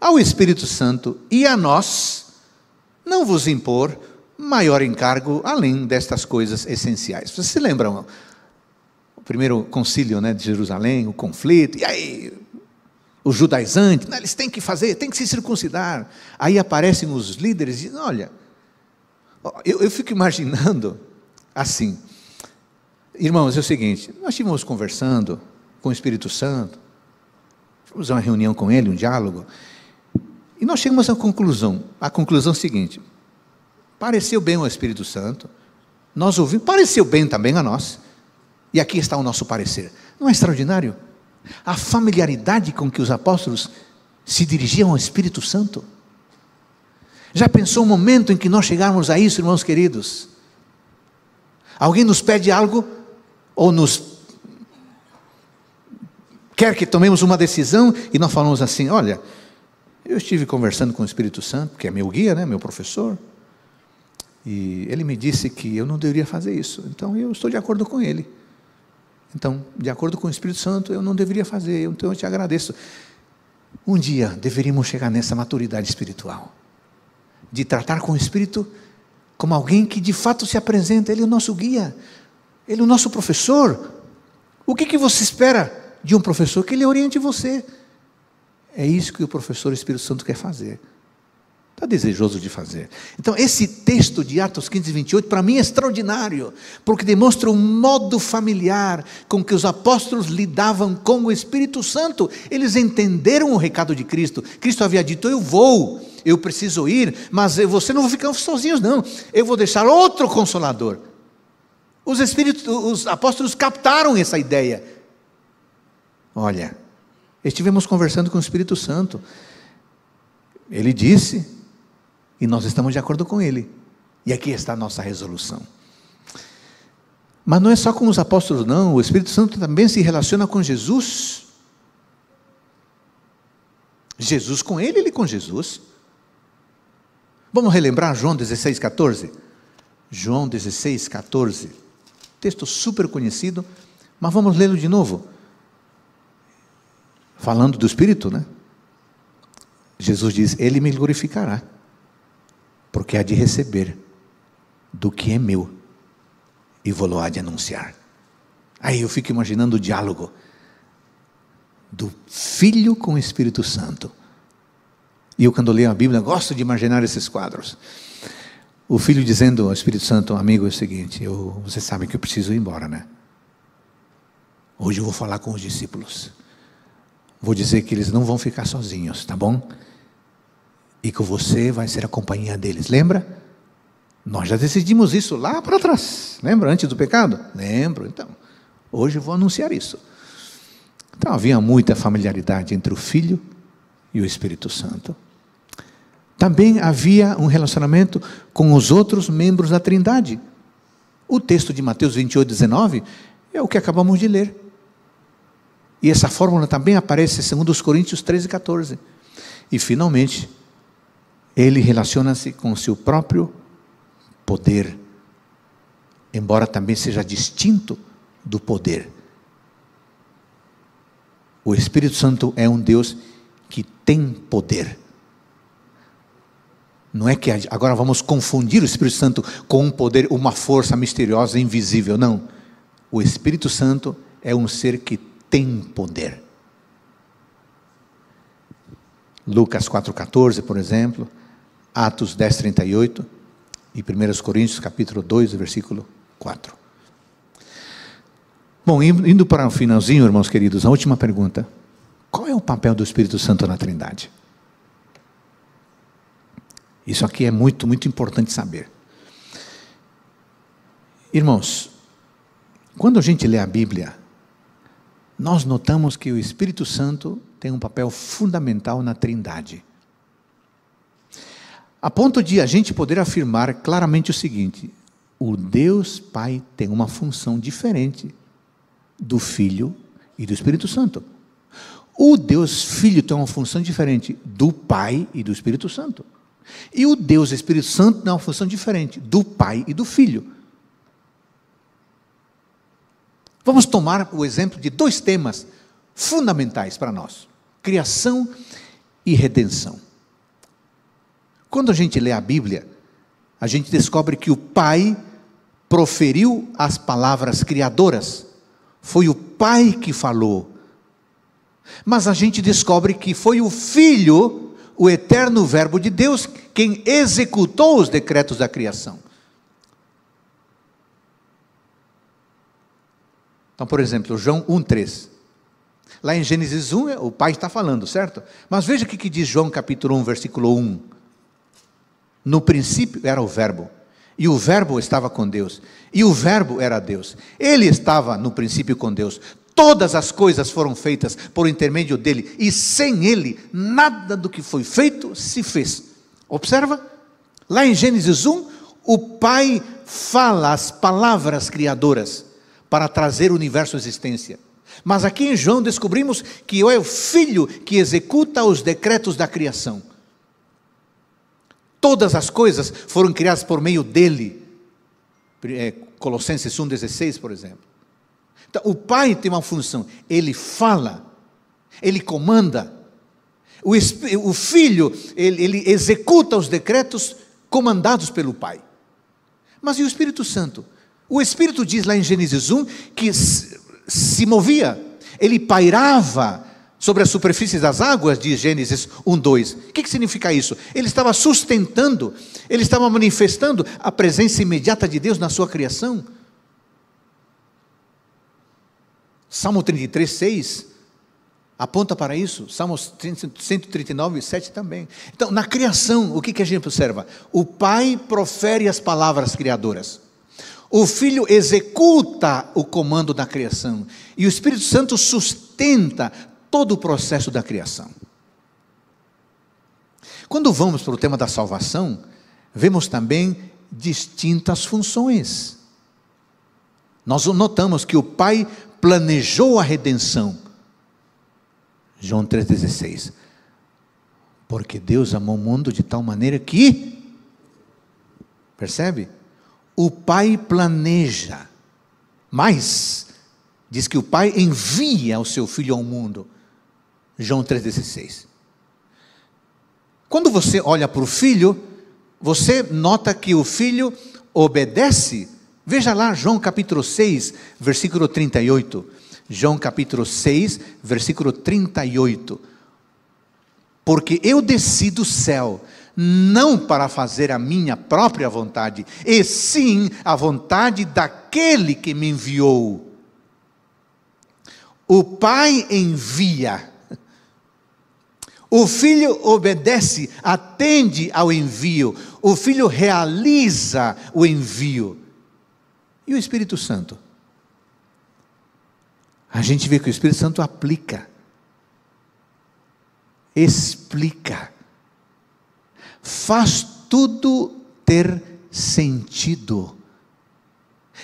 ao Espírito Santo e a nós não vos impor maior encargo além destas coisas essenciais. Vocês se lembram? O primeiro concílio, né, de Jerusalém, o conflito, e aí os judaizantes, eles têm que fazer, têm que se circuncidar. Aí aparecem os líderes e dizem, olha, eu fico imaginando assim, irmãos, é o seguinte, nós estivemos conversando com o Espírito Santo, fizemos uma reunião com ele, um diálogo, e nós chegamos à conclusão seguinte, pareceu bem ao Espírito Santo, nós ouvimos, pareceu bem também a nós, e aqui está o nosso parecer. Não é extraordinário? A familiaridade com que os apóstolos se dirigiam ao Espírito Santo. Já pensou um momento em que nós chegarmos a isso, irmãos queridos? Alguém nos pede algo, ou nos quer que tomemos uma decisão, e nós falamos assim, olha, eu estive conversando com o Espírito Santo, que é meu guia, né, meu professor, e ele me disse que eu não deveria fazer isso, então eu estou de acordo com ele. Então, de acordo com o Espírito Santo, eu não deveria fazer, então eu te agradeço. Um dia deveríamos chegar nessa maturidade espiritual, de tratar com o Espírito como alguém que de fato se apresenta, ele é o nosso guia, ele é o nosso professor. O que você espera de um professor? Que ele oriente você. É isso que o professor Espírito Santo quer fazer. Está desejoso de fazer. Então, esse texto de Atos 15, 28, para mim é extraordinário, porque demonstra um modo familiar com que os apóstolos lidavam com o Espírito Santo. Eles entenderam o recado de Cristo. Cristo havia dito, eu preciso ir, mas você não vai ficar sozinhos não, eu vou deixar outro Consolador. Os apóstolos captaram essa ideia. Olha, estivemos conversando com o Espírito Santo, ele disse, e nós estamos de acordo com ele, e aqui está a nossa resolução. Mas não é só com os apóstolos não, o Espírito Santo também se relaciona com Jesus. Jesus com ele, ele com Jesus. Vamos relembrar João 16, 14? João 16, 14, texto super conhecido, mas vamos lê-lo de novo. Falando do Espírito, né? Jesus diz, ele me glorificará, porque há de receber do que é meu, e vou-lo há de anunciar. Aí eu fico imaginando o diálogo do Filho com o Espírito Santo. E eu, quando leio a Bíblia, gosto de imaginar esses quadros. O Filho dizendo ao Espírito Santo, amigo, é o seguinte, você sabe que eu preciso ir embora, né? Hoje eu vou falar com os discípulos. Vou dizer que eles não vão ficar sozinhos, tá bom? E que você vai ser a companhia deles. Lembra? Nós já decidimos isso lá para trás. Lembra? Antes do pecado? Lembro. Então, hoje eu vou anunciar isso. Então havia muita familiaridade entre o Filho e o Espírito Santo. Também havia um relacionamento com os outros membros da Trindade. O texto de Mateus 28, 19 é o que acabamos de ler. E essa fórmula também aparece em 2 Coríntios 13, 14. E finalmente, ele relaciona-se com o seu próprio poder, embora também seja distinto do poder. O Espírito Santo é um Deus que tem poder. Não é que agora vamos confundir o Espírito Santo com um poder, uma força misteriosa, invisível, não. O Espírito Santo é um ser que tem poder. Lucas 4,14, por exemplo, Atos 10, 38 e 1 Coríntios capítulo 2, versículo 4. Bom, indo para o finalzinho, irmãos queridos, a última pergunta. Qual é o papel do Espírito Santo na Trindade? Isso aqui é muito, muito importante saber. Irmãos, quando a gente lê a Bíblia, nós notamos que o Espírito Santo tem um papel fundamental na Trindade. A ponto de a gente poder afirmar claramente o seguinte: o Deus Pai tem uma função diferente do Filho e do Espírito Santo. O Deus Filho tem uma função diferente do Pai e do Espírito Santo. E o Deus Espírito Santo tem uma função diferente do Pai e do Filho. Vamos tomar o exemplo de dois temas fundamentais para nós: criação e redenção. Quando a gente lê a Bíblia, a gente descobre que o Pai proferiu as palavras criadoras. Foi o Pai que falou. Mas a gente descobre que foi o Filho, o eterno Verbo de Deus, quem executou os decretos da criação. Então, por exemplo, João 1,3. Lá em Gênesis 1, o Pai está falando, certo? Mas veja o que diz João capítulo 1, versículo 1. No princípio era o Verbo, e o Verbo estava com Deus, e o Verbo era Deus. Ele estava no princípio com Deus. Todas as coisas foram feitas por intermédio dele, e sem ele, nada do que foi feito se fez. Observa, lá em Gênesis 1, o Pai fala as palavras criadoras para trazer o universo à existência. Mas aqui em João descobrimos que é o Filho que executa os decretos da criação. Todas as coisas foram criadas por meio dele. Colossenses 1,16, por exemplo. Então, o Pai tem uma função: ele fala, ele comanda. O Filho, ele executa os decretos comandados pelo Pai. Mas e o Espírito Santo? O Espírito diz lá em Gênesis 1 que se movia, ele pairava sobre a superfície das águas, diz Gênesis 1:2. O que significa isso? Ele estava sustentando, ele estava manifestando a presença imediata de Deus na sua criação. Salmo 33:6 aponta para isso. Salmos 139:7 também. Então, na criação, o que a gente observa? O Pai profere as palavras criadoras. O Filho executa o comando da criação. E o Espírito Santo sustenta todo o processo da criação. Quando vamos para o tema da salvação, vemos também distintas funções. Nós notamos que o Pai planejou a redenção. João 3,16. Porque Deus amou o mundo de tal maneira que, percebe? O Pai planeja, mas diz que o Pai envia o seu Filho ao mundo. João 3,16. Quando você olha para o Filho, você nota que o Filho obedece. Veja lá João capítulo 6, versículo 38. João capítulo 6, versículo 38. Porque eu desci do céu, não para fazer a minha própria vontade, e sim a vontade daquele que me enviou. O Pai envia. O Filho obedece, atende ao envio. O Filho realiza o envio. E o Espírito Santo? A gente vê que o Espírito Santo aplica, explica, faz tudo ter sentido.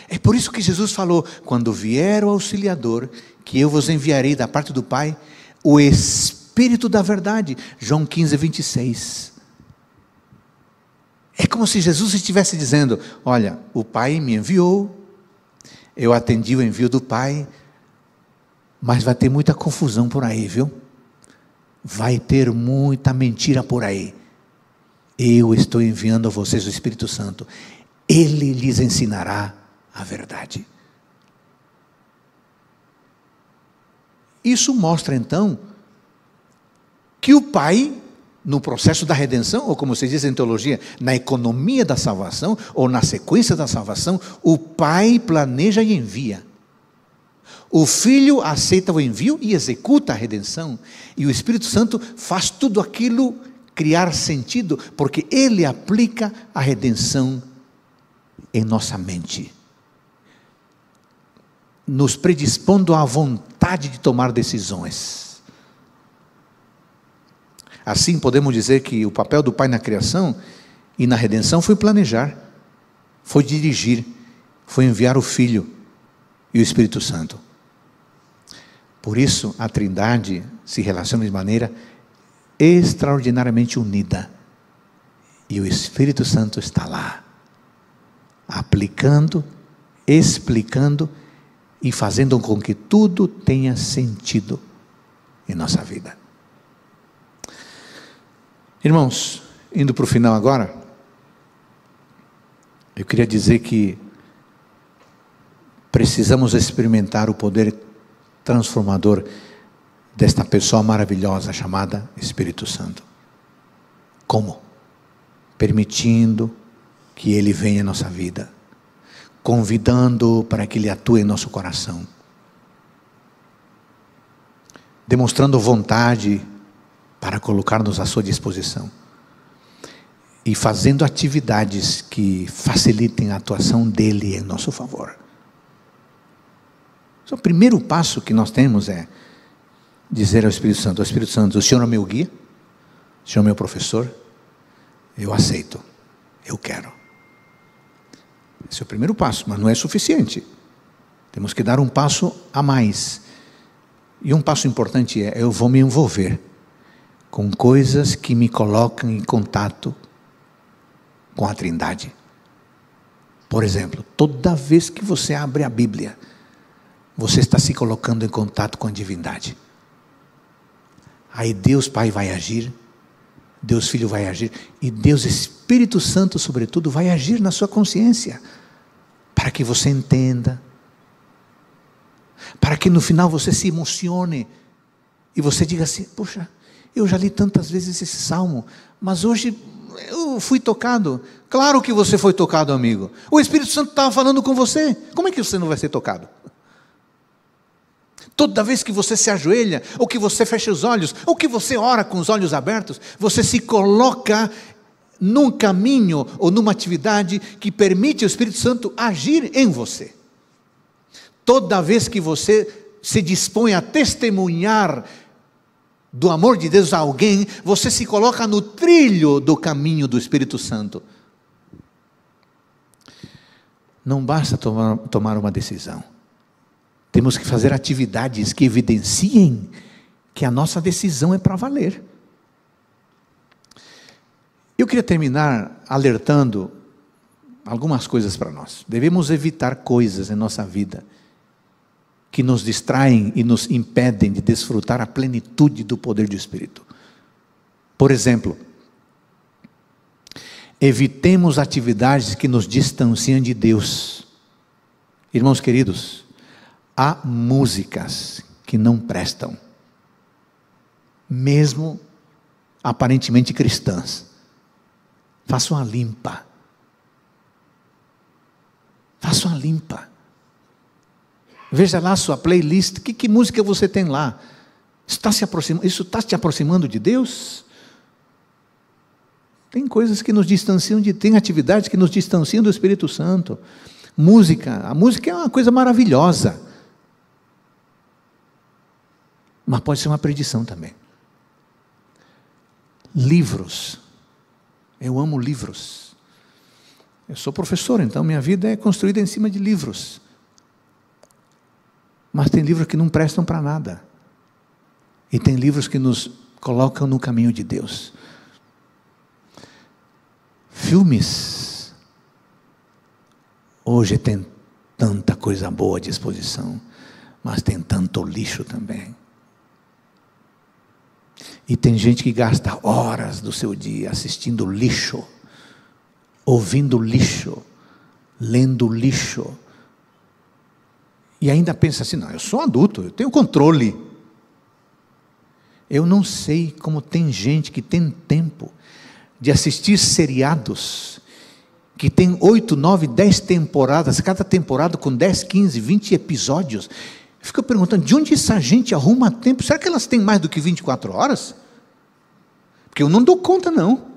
É por isso que Jesus falou: quando vier o Auxiliador, que eu vos enviarei da parte do Pai, o Espírito da verdade. João 15:26. É como se Jesus estivesse dizendo: olha, o Pai me enviou, eu atendi o envio do Pai, mas vai ter muita confusão por aí, viu? Vai ter muita mentira por aí. Eu estou enviando a vocês o Espírito Santo. Ele lhes ensinará a verdade. Isso mostra então que o Pai, no processo da redenção, ou como se diz em teologia, na economia da salvação, ou na sequência da salvação, o Pai planeja e envia. O Filho aceita o envio e executa a redenção. E o Espírito Santo faz tudo aquilo criar sentido, porque ele aplica a redenção em nossa mente, nos predispondo à vontade de tomar decisões. Assim, podemos dizer que o papel do Pai na criação e na redenção foi planejar, foi dirigir, foi enviar o Filho e o Espírito Santo. Por isso, a Trindade se relaciona de maneira extraordinariamente unida. E o Espírito Santo está lá, aplicando, explicando e fazendo com que tudo tenha sentido em nossa vida. Irmãos, indo para o final agora, eu queria dizer que precisamos experimentar o poder transformador desta pessoa maravilhosa chamada Espírito Santo. Como? Permitindo que Ele venha em nossa vida, convidando para que Ele atue em nosso coração, demonstrando vontade para colocar-nos à sua disposição e fazendo atividades que facilitem a atuação dEle em nosso favor. O primeiro passo que nós temos é dizer ao Espírito Santo: Espírito Santo, o Senhor é meu guia, o Senhor é meu professor, eu aceito, eu quero. Esse é o primeiro passo, mas não é suficiente. Temos que dar um passo a mais. E um passo importante é: eu vou me envolver com coisas que me colocam em contato com a Trindade. Por exemplo, toda vez que você abre a Bíblia, você está se colocando em contato com a divindade. Aí Deus Pai vai agir, Deus Filho vai agir, e Deus Espírito Santo, sobretudo, vai agir na sua consciência, para que você entenda, para que no final você se emocione, e você diga assim: poxa, eu já li tantas vezes esse salmo, mas hoje eu fui tocado. Claro que você foi tocado, amigo. O Espírito Santo estava falando com você. Como é que você não vai ser tocado? Toda vez que você se ajoelha, ou que você fecha os olhos, ou que você ora com os olhos abertos, você se coloca num caminho ou numa atividade que permite ao Espírito Santo agir em você. Toda vez que você se dispõe a testemunhar do amor de Deus a alguém, você se coloca no trilho do caminho do Espírito Santo. Não basta tomar uma decisão. Temos que fazer atividades que evidenciem que a nossa decisão é para valer. Eu queria terminar alertando algumas coisas para nós. Devemos evitar coisas em nossa vida que nos distraem e nos impedem de desfrutar a plenitude do poder do Espírito. Por exemplo, evitemos atividades que nos distanciam de Deus. Irmãos queridos, há músicas que não prestam, mesmo aparentemente cristãs. Faça uma limpa. Faça uma limpa. Veja lá a sua playlist, que música você tem lá? Isso está te aproximando de Deus? Tem coisas que nos distanciam tem atividades que nos distanciam do Espírito Santo. A música é uma coisa maravilhosa, mas pode ser uma perdição também. Livros, eu amo livros. Eu sou professor, então minha vida é construída em cima de livros. Mas tem livros que não prestam para nada. E tem livros que nos colocam no caminho de Deus. Filmes. Hoje tem tanta coisa boa à disposição, mas tem tanto lixo também. E tem gente que gasta horas do seu dia assistindo lixo, ouvindo lixo, lendo lixo. E ainda pensa assim: não, eu sou adulto, eu tenho controle. Eu não sei como tem gente que tem tempo de assistir seriados que tem 8, 9, 10 temporadas, cada temporada com 10, 15, 20 episódios. Eu fico perguntando, de onde essa gente arruma tempo? Será que elas têm mais do que 24 horas? Porque eu não dou conta, não.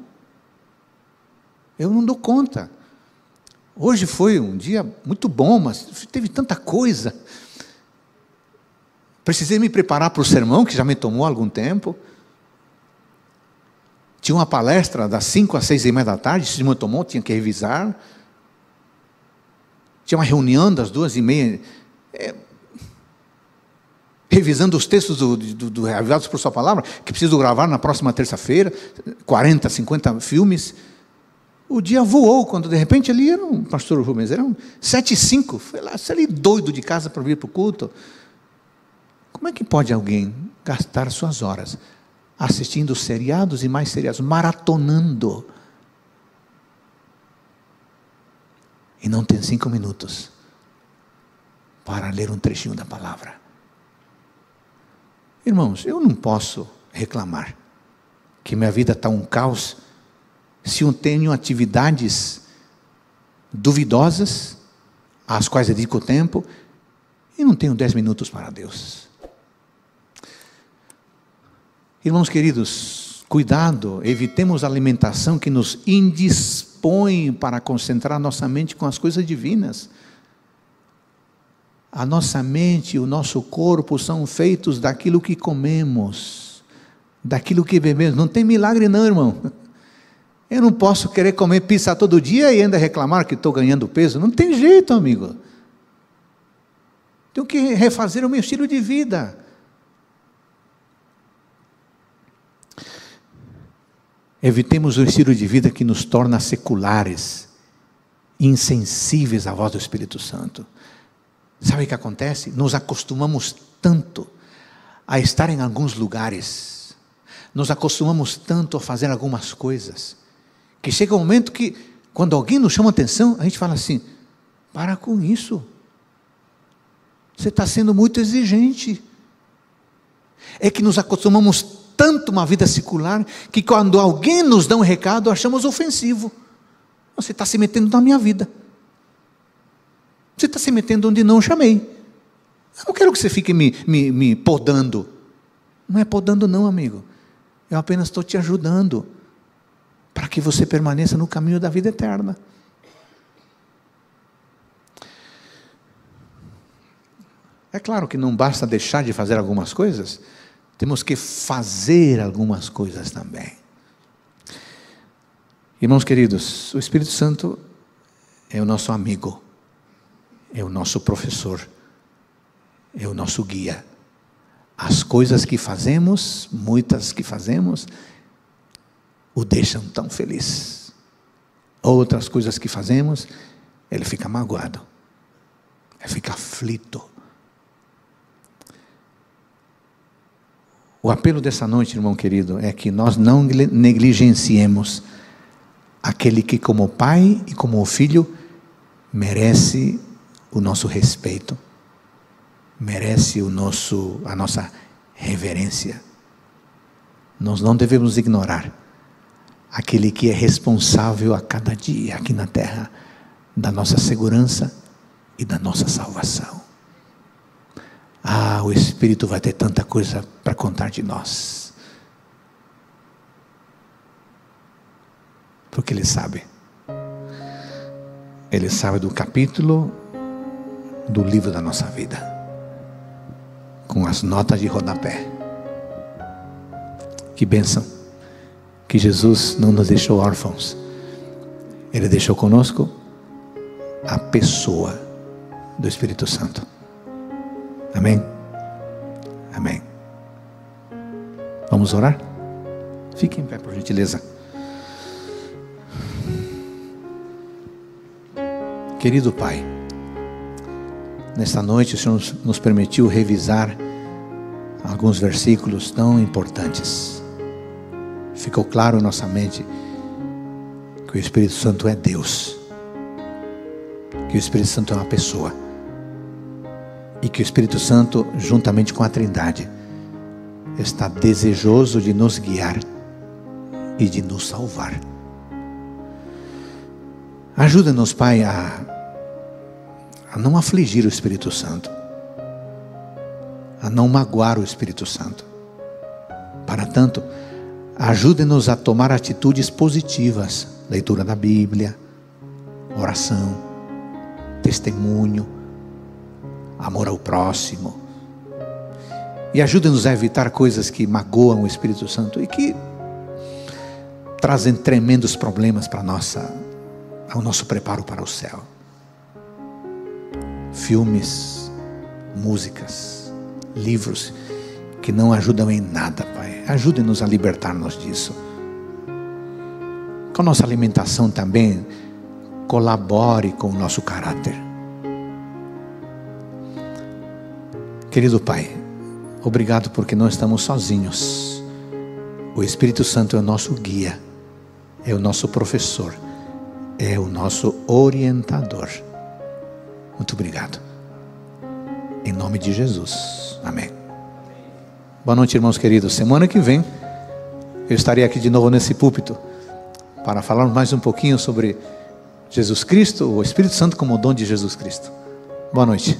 Eu não dou conta. Hoje foi um dia muito bom, mas teve tanta coisa. Precisei me preparar para o sermão, que já me tomou algum tempo. Tinha uma palestra das 5 às 6:30 da tarde, se não tomou, tinha que revisar. Tinha uma reunião das 2:30, revisando os textos do Reavivados por Sua Palavra, que preciso gravar na próxima terça-feira, 40, 50 filmes. O dia voou, quando de repente ali era um pastor Rubens, era 7:05, foi lá, saí doido de casa para vir para o culto. Como é que pode alguém gastar suas horas assistindo seriados e mais seriados, maratonando, e não tem 5 minutos para ler um trechinho da palavra? Irmãos, eu não posso reclamar que minha vida está um caos se eu tenho atividades duvidosas, às quais dedico tempo, e não tenho 10 minutos para Deus. Irmãos queridos, cuidado, evitemos a alimentação que nos indispõe para concentrar nossa mente com as coisas divinas. A nossa mente e o nosso corpo são feitos daquilo que comemos, daquilo que bebemos. Não tem milagre não, irmão. Eu não posso querer comer pizza todo dia e ainda reclamar que estou ganhando peso. Não tem jeito, amigo. Tenho que refazer o meu estilo de vida. Evitemos o estilo de vida que nos torna seculares, insensíveis à voz do Espírito Santo. Sabe o que acontece? Nos acostumamos tanto a estar em alguns lugares, nos acostumamos tanto a fazer algumas coisas, que chega um momento que, quando alguém nos chama a atenção, a gente fala assim: para com isso, você está sendo muito exigente. É que nos acostumamos tanto uma vida secular, que quando alguém nos dá um recado, achamos ofensivo. Você está se metendo na minha vida. Você está se metendo onde não chamei. Eu não quero que você fique me podando. Não é podando não, amigo. Eu apenas estou te ajudando, para que você permaneça no caminho da vida eterna. É claro que não basta deixar de fazer algumas coisas, temos que fazer algumas coisas também. Irmãos queridos, o Espírito Santo é o nosso amigo, é o nosso professor, é o nosso guia. As coisas que fazemos, muitas que fazemos, o deixam tão feliz. Outras coisas que fazemos, ele fica magoado, ele fica aflito. O apelo dessa noite, irmão querido, é que nós não negligenciemos aquele que, como pai e como filho, merece o nosso respeito, merece a nossa reverência. Nós não devemos ignorar aquele que é responsável a cada dia aqui na terra da nossa segurança e da nossa salvação. O Espírito vai ter tanta coisa para contar de nós, porque Ele sabe do capítulo do livro da nossa vida, com as notas de rodapé. Que bênção, que Jesus não nos deixou órfãos, Ele deixou conosco a pessoa do Espírito Santo. Amém? Amém. Vamos orar? Fique em pé, por gentileza. Querido Pai, nesta noite o Senhor nos permitiu revisar alguns versículos tão importantes. Ficou claro em nossa mente que o Espírito Santo é Deus, que o Espírito Santo é uma pessoa, e que o Espírito Santo, juntamente com a Trindade, está desejoso de nos guiar e de nos salvar. Ajuda-nos, Pai, a não afligir o Espírito Santo, a não magoar o Espírito Santo. Para tanto, ajude-nos a tomar atitudes positivas: leitura da Bíblia, oração, testemunho, amor ao próximo. E ajuda-nos a evitar coisas que magoam o Espírito Santo e que trazem tremendos problemas para ao nosso preparo para o céu. Filmes, músicas, livros que não ajudam em nada, Pai. Ajude-nos a libertar-nos disso. Com a nossa alimentação também, colabore com o nosso caráter. Querido Pai, obrigado porque não estamos sozinhos. O Espírito Santo é o nosso guia, é o nosso professor, é o nosso orientador. Muito obrigado. Em nome de Jesus. Amém. Boa noite, irmãos queridos. Semana que vem eu estarei aqui de novo nesse púlpito para falar mais um pouquinho sobre Jesus Cristo, o Espírito Santo como o dom de Jesus Cristo. Boa noite.